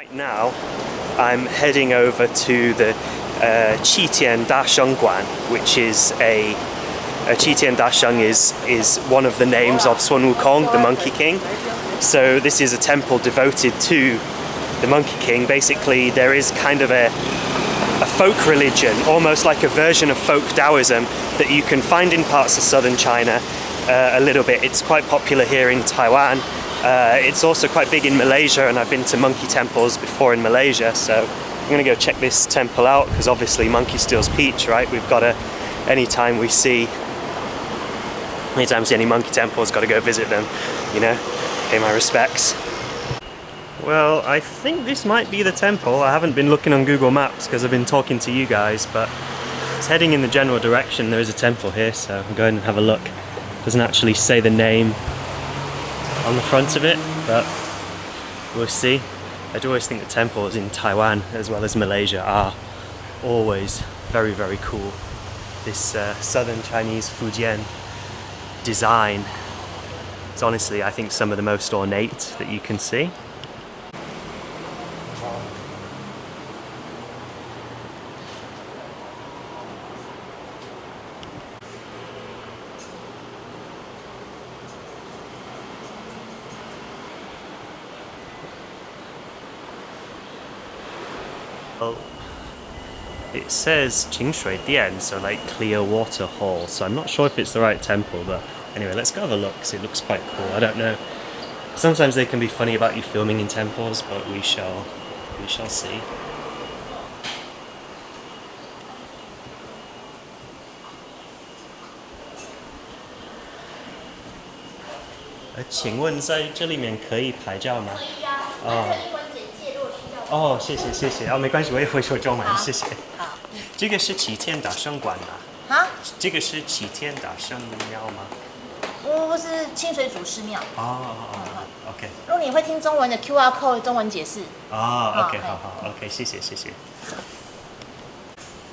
Right now, I'm heading over to the Qitian Dasheng Guan, which is Qitian Dasheng is one of the names of Sun Wukong, the Monkey King. So this is a temple devoted to the Monkey King. Basically, there is kind of a folk religion, almost like a version of folk Taoism that you can find in parts of southern China a little bit. It's quite popular here in Taiwan. It's also quite big in Malaysia, and I've been to monkey temples before in Malaysia, so I'm gonna go check this temple out because obviously monkey steals peach, right? We've got to, anytime we see any monkey temples, got to go visit them, you know, pay my respects. Well, I think this might be the temple. I haven't been looking on Google Maps because I've been talking to you guys, but it's heading in the general direction. There is a temple here, so I'm going and have a look. It doesn't actually say the name on the front of it, but we'll see. I do always think the temples in Taiwan as well as Malaysia are always very, very cool. This southern Chinese Fujian design is honestly, I think, some of the most ornate that you can see. Well, it says 清水殿, so like clear water hall, so I'm not sure if it's the right temple, but anyway, let's go have a look because it looks quite cool. I don't know, sometimes they can be funny about you filming in temples, but we shall see. 请问在这里面可以拍照吗？可以呀。哦。英文简介如果需要。哦，谢谢谢谢。哦，没关系，我也会说中文，谢谢。好。这个是齐天大圣馆吗？啊？这个是齐天大圣庙吗？不是清水祖师庙。哦，OK。如果你会听中文的 QR code 中文解释。哦 ，OK， 好好 ，OK， 谢谢谢谢。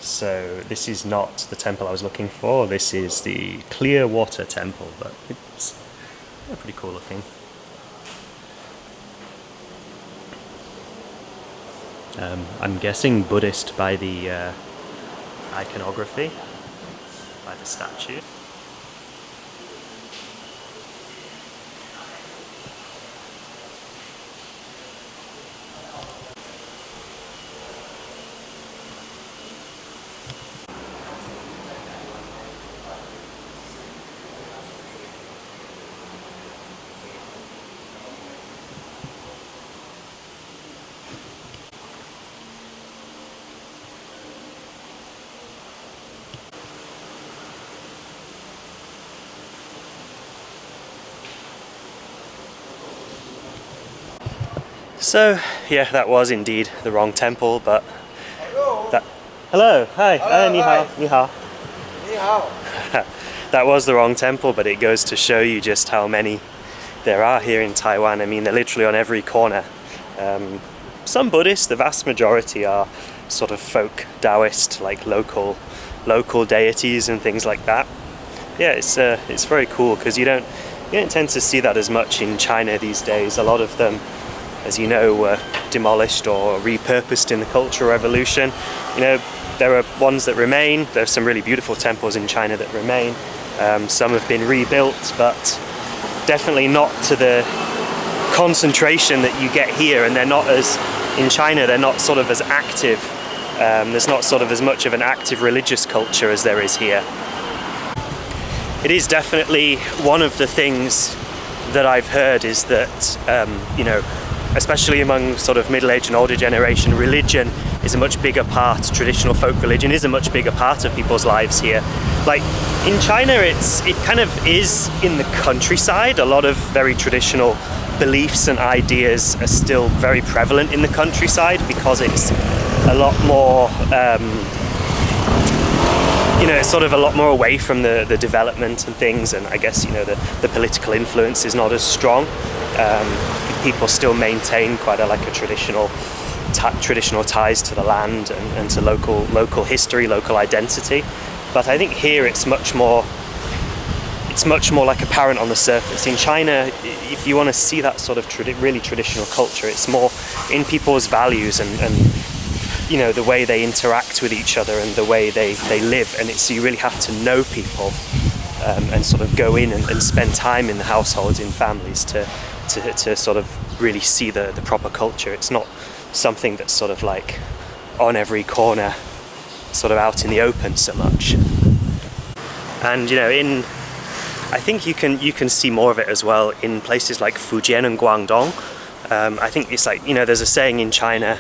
So this is not the temple I was looking for. This is the clear water temple, but it's pretty cool looking. I'm guessing Buddhist by the iconography, by the statue. So, yeah, that was indeed the wrong temple, but hello, hi, ni hao, ni hao. Ni hao. That was the wrong temple, but it goes to show you just how many there are here in Taiwan. I mean, they're literally on every corner. Some Buddhist, the vast majority are sort of folk Taoist, like local deities and things like that. Yeah, it's very cool because you don't tend to see that as much in China these days. A lot of them, as you know, were demolished or repurposed in the Cultural Revolution. You know, there are ones that remain. There's some really beautiful temples in China that remain. Some have been rebuilt, but definitely not to the concentration that you get here. And they're not as, in China, they're not sort of as active. There's not sort of as much of an active religious culture as there is here. It is definitely one of the things that I've heard is that, you know, especially among sort of middle-aged and older generation, religion is a much bigger part, traditional folk religion is a much bigger part of people's lives here. Like in China, it kind of is in the countryside. A lot of very traditional beliefs and ideas are still very prevalent in the countryside because it's a lot more, you know, it's sort of a lot more away from the development and things, and I guess, you know, the political influence is not as strong. People still maintain quite a traditional ties to the land and to local history, local identity. But I think here it's it's much more like apparent on the surface. In China, if you want to see that sort of really traditional culture, it's more in people's values and you know, the way they interact with each other and the way they live. And it's, you really have to know people and sort of go in and spend time in the households, in families, to sort of really see the proper culture. It's not something that's sort of like on every corner, sort of out in the open so much. And you know, I think you can see more of it as well in places like Fujian and Guangdong. I think it's like, you know, there's a saying in China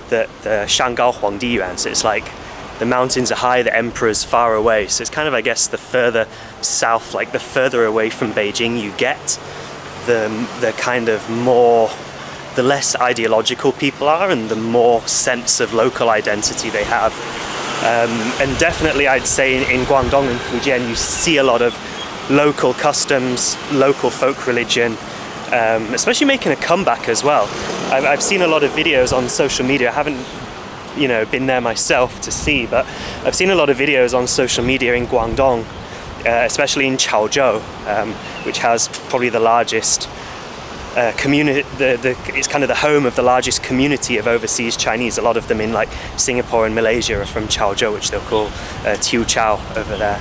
that the Shanggao Huangdi Yuan, so it's like the mountains are high, the emperor's far away. So it's kind of, I guess, the further south, like the further away from Beijing you get, the kind of more, the less ideological people are and the more sense of local identity they have. And definitely I'd say in Guangdong and Fujian you see a lot of local customs, local folk religion, especially making a comeback as well. I've seen a lot of videos on social media. I haven't, you know, been there myself to see, but I've seen a lot of videos on social media in Guangdong, especially in Chaozhou, which has probably the largest community. It's kind of the home of the largest community of overseas Chinese. A lot of them in like Singapore and Malaysia are from Chaozhou, which they'll call Tiu Chao over there.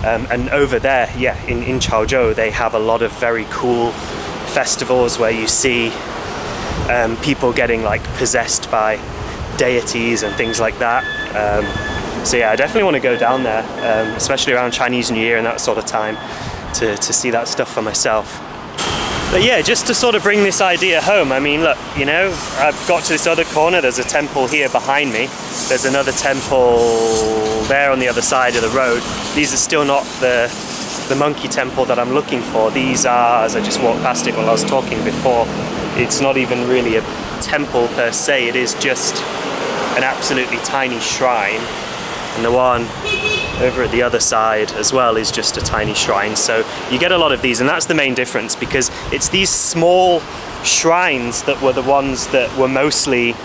And over there, yeah, in Chaozhou, they have a lot of very cool festivals where you see people getting like possessed by deities and things like that. So yeah, I definitely want to go down there, especially around Chinese New Year and that sort of time, to see that stuff for myself. But yeah, just to sort of bring this idea home, I mean, look, you know, I've got to this other corner, there's a temple here behind me, there's another temple there on the other side of the road. These are still not the monkey temple that I'm looking for. These are, as I just walked past it while I was talking before, it's not even really a temple per se, it is just an absolutely tiny shrine. And the one over at the other side as well is just a tiny shrine. So you get a lot of these, and that's the main difference, because it's these small shrines that were the ones that were mostly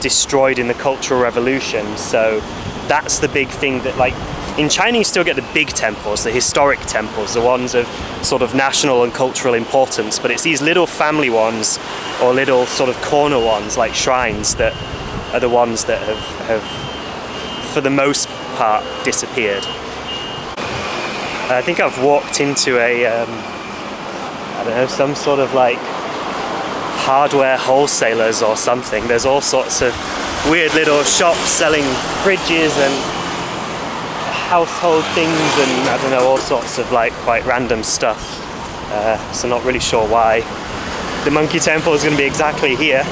destroyed in the Cultural Revolution. So that's the big thing that, like, in China you still get the big temples, the historic temples, the ones of sort of national and cultural importance, but it's these little family ones or little sort of corner ones like shrines that are the ones that have for the most part disappeared. I think I've walked into a I don't know, some sort of like hardware wholesalers or something. There's all sorts of weird little shops selling fridges and household things and I don't know, all sorts of like quite random stuff. So not really sure why the monkey temple is going to be exactly here.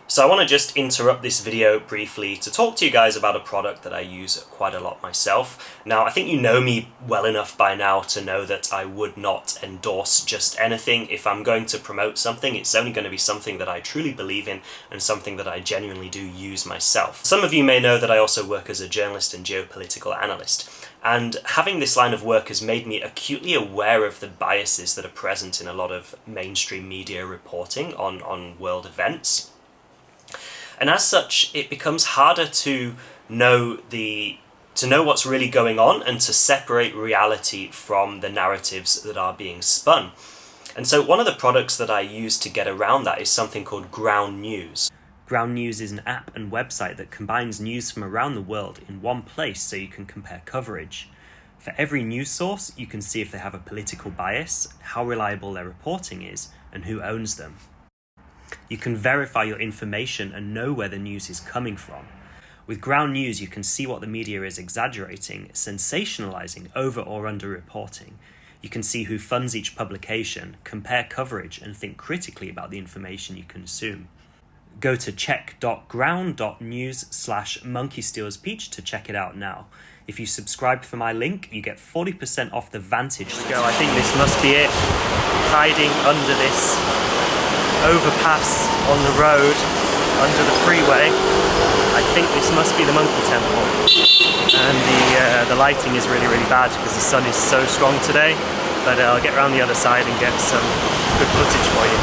So I want to just interrupt this video briefly to talk to you guys about a product that I use quite a lot myself. Now, I think you know me well enough by now to know that I would not endorse just anything. If I'm going to promote something, it's only going to be something that I truly believe in and something that I genuinely do use myself. Some of you may know that I also work as a journalist and geopolitical analyst. And having this line of work has made me acutely aware of the biases that are present in a lot of mainstream media reporting on world events. And as such, it becomes harder to know what's really going on and to separate reality from the narratives that are being spun. And so one of the products that I use to get around that is something called Ground News. Ground News is an app and website that combines news from around the world in one place so you can compare coverage. For every news source, you can see if they have a political bias, how reliable their reporting is, and who owns them. You can verify your information and know where the news is coming from. With Ground News, you can see what the media is exaggerating, sensationalizing, over or under reporting. You can see who funds each publication, compare coverage, and think critically about the information you consume. Go to check.ground.news/monkeystealspeach to check it out now. If you subscribe for my link, you get 40% off the Vantage. I think this must be it. Hiding under this overpass on the road, under the freeway. I think this must be the Monkey Temple. And the lighting is really, really bad because the sun is so strong today. But I'll get around the other side and get some good footage for you.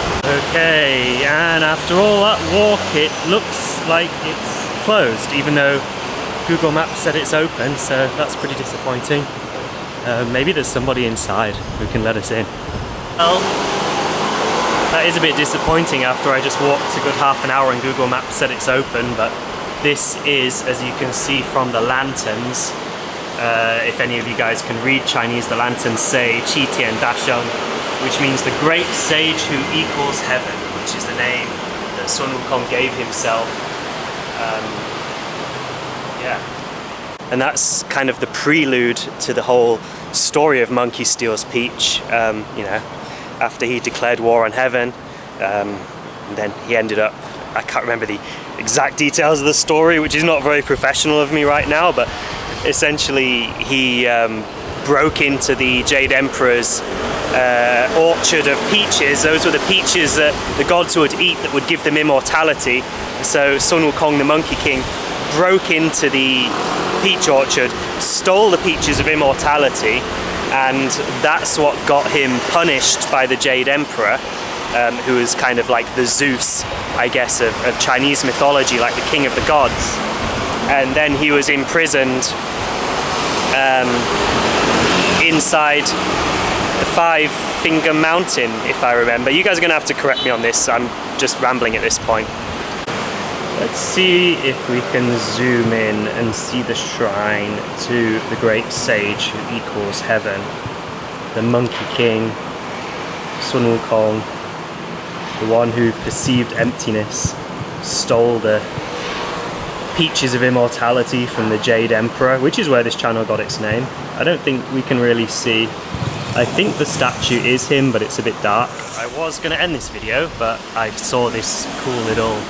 Okay, and after all that walk, it looks like it's closed, even though Google Maps said it's open, so that's pretty disappointing. Maybe there's somebody inside who can let us in. Well, that is a bit disappointing after I just walked a good half an hour and Google Maps said it's open, but this is, as you can see from the lanterns, if any of you guys can read Chinese, the lanterns say Qi Tian Da Sheng, which means the great sage who equals heaven, which is the name that Sun Wukong gave himself. And that's kind of the prelude to the whole story of Monkey Steals Peach. You know, after he declared war on heaven, and then he ended up, I can't remember the exact details of the story, which is not very professional of me right now, but essentially he broke into the Jade Emperor's orchard of peaches. Those were the peaches that the gods would eat that would give them immortality. So Sun Wukong, the Monkey King, broke into the peach orchard, stole the peaches of immortality, and that's what got him punished by the Jade Emperor, who is kind of like the Zeus, I guess, of Chinese mythology, like the king of the gods. And then he was imprisoned inside the Five-Finger Mountain, if I remember. You guys are going to have to correct me on this, I'm just rambling at this point. Let's see if we can zoom in and see the shrine to the great sage who equals heaven. The Monkey King, Sun Wukong, the one who perceived emptiness, stole the peaches of immortality from the Jade Emperor, which is where this channel got its name. I don't think we can really see. I think the statue is him, but it's a bit dark. I was going to end this video, but I saw this cool little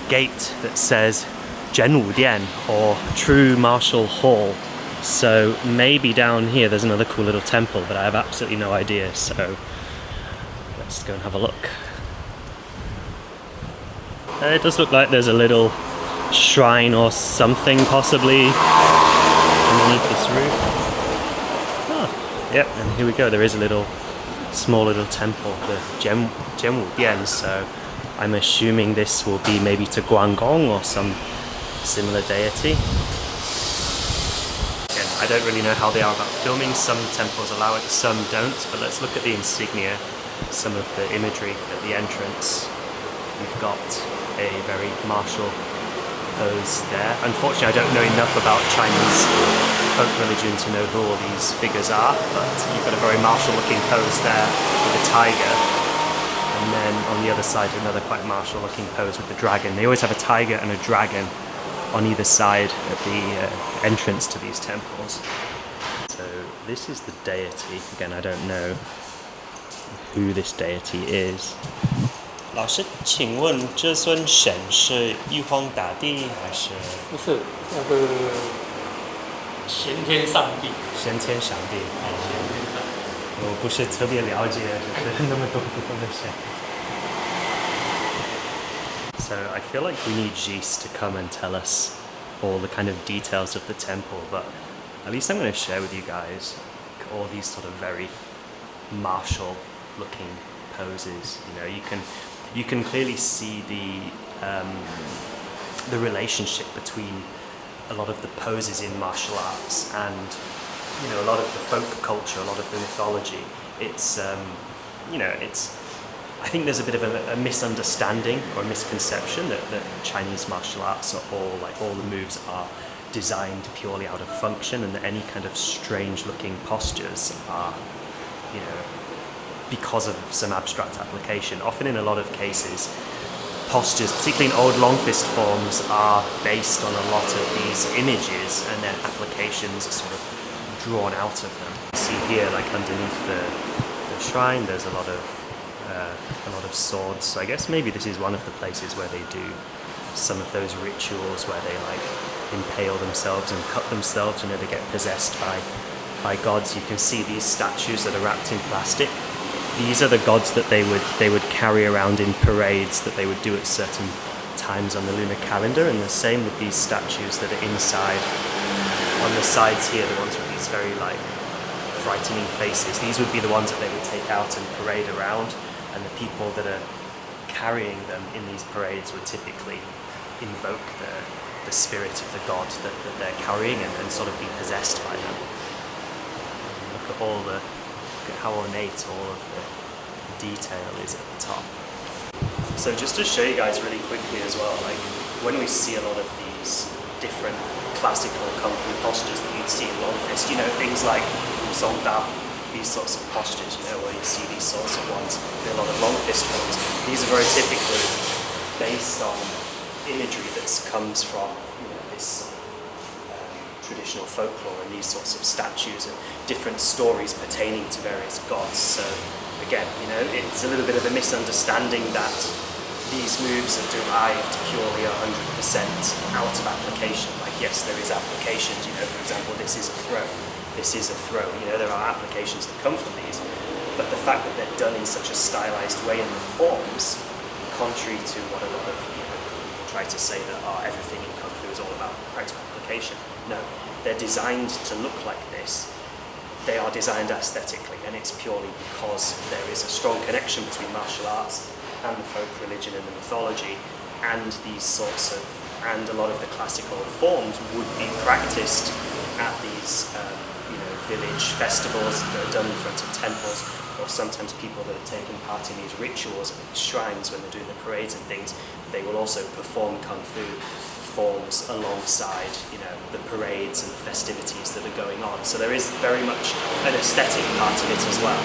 gate that says Zhenwu Dian, or True Martial Hall. So maybe down here there's another cool little temple, but I have absolutely no idea, so let's go and have a look. It does look like there's a little shrine or something possibly underneath this roof. Oh, yep, and here we go, there is a little small little temple, the Zhenwu Dian, so I'm assuming this will be maybe to Guanggong or some similar deity. Again, I don't really know how they are about filming. Some temples allow it, some don't, but let's look at the insignia, some of the imagery at the entrance. We've got a very martial pose there. Unfortunately, I don't know enough about Chinese folk religion to know who all these figures are, but you've got a very martial looking pose there with a tiger. And then on the other side, another quite martial looking pose with the dragon. They always have a tiger and a dragon on either side at the entrance to these temples. So this is the deity. Again, I don't know who this deity is. 老师，请问这尊神是玉皇大帝还是？不是那个先天上帝。先天上帝。我不是特别了解，就是那么多不同的神。So I feel like we need Jis to come and tell us all the kind of details of the temple, but at least I'm going to share with you guys all these sort of very martial looking poses. You know, you can clearly see the relationship between a lot of the poses in martial arts and, you know, a lot of the folk culture, a lot of the mythology. It's you know, I think there's a bit of a misunderstanding or a misconception that Chinese martial arts are all the moves are designed purely out of function, and that any kind of strange looking postures are, you know, because of some abstract application. Often in a lot of cases, postures, particularly in old long fist forms, are based on a lot of these images, and then applications are sort of drawn out of them. You see here, like underneath the shrine, there's a lot of swords. So I guess maybe this is one of the places where they do some of those rituals where they like impale themselves and cut themselves. You know, they get possessed by gods. You can see these statues that are wrapped in plastic. These are the gods that they would carry around in parades that they would do at certain times on the lunar calendar, and the same with these statues that are inside on the sides here, the ones with these very like frightening faces. These would be the ones that they would take out and parade around, and the people that are carrying them in these parades would typically invoke the spirit of the god that they're carrying and sort of be possessed by them. look at how ornate all of the detail is at the top. So just to show you guys really quickly as well, like when we see a lot of these different classical kung fu postures that you'd see in long fist, you know, things like song da, these sorts of postures, you know, where you see these sorts of ones in a lot of long fist forms. These are very typically based on imagery that comes from, you know, this traditional folklore and these sorts of statues and different stories pertaining to various gods. So again, you know, it's a little bit of a misunderstanding that these moves are derived purely 100% out of application. Like, yes, there is applications, you know, for example, this is a throw, this is a throw, you know, there are applications that come from these, but the fact that they're done in such a stylized way in the forms, contrary to what a lot of, you know, try to say that everything in Kung Fu is all about practical application. No, they're designed to look like this. They are designed aesthetically, and it's purely because there is a strong connection between martial arts and the folk religion and the mythology, and these sorts of, and a lot of the classical forms would be practiced at these, you know, village festivals that are done in front of temples, or sometimes people that are taking part in these rituals at these shrines when they're doing the parades and things, they will also perform Kung Fu forms alongside, you know, the parades and the festivities that are going on. So there is very much an aesthetic part of it as well.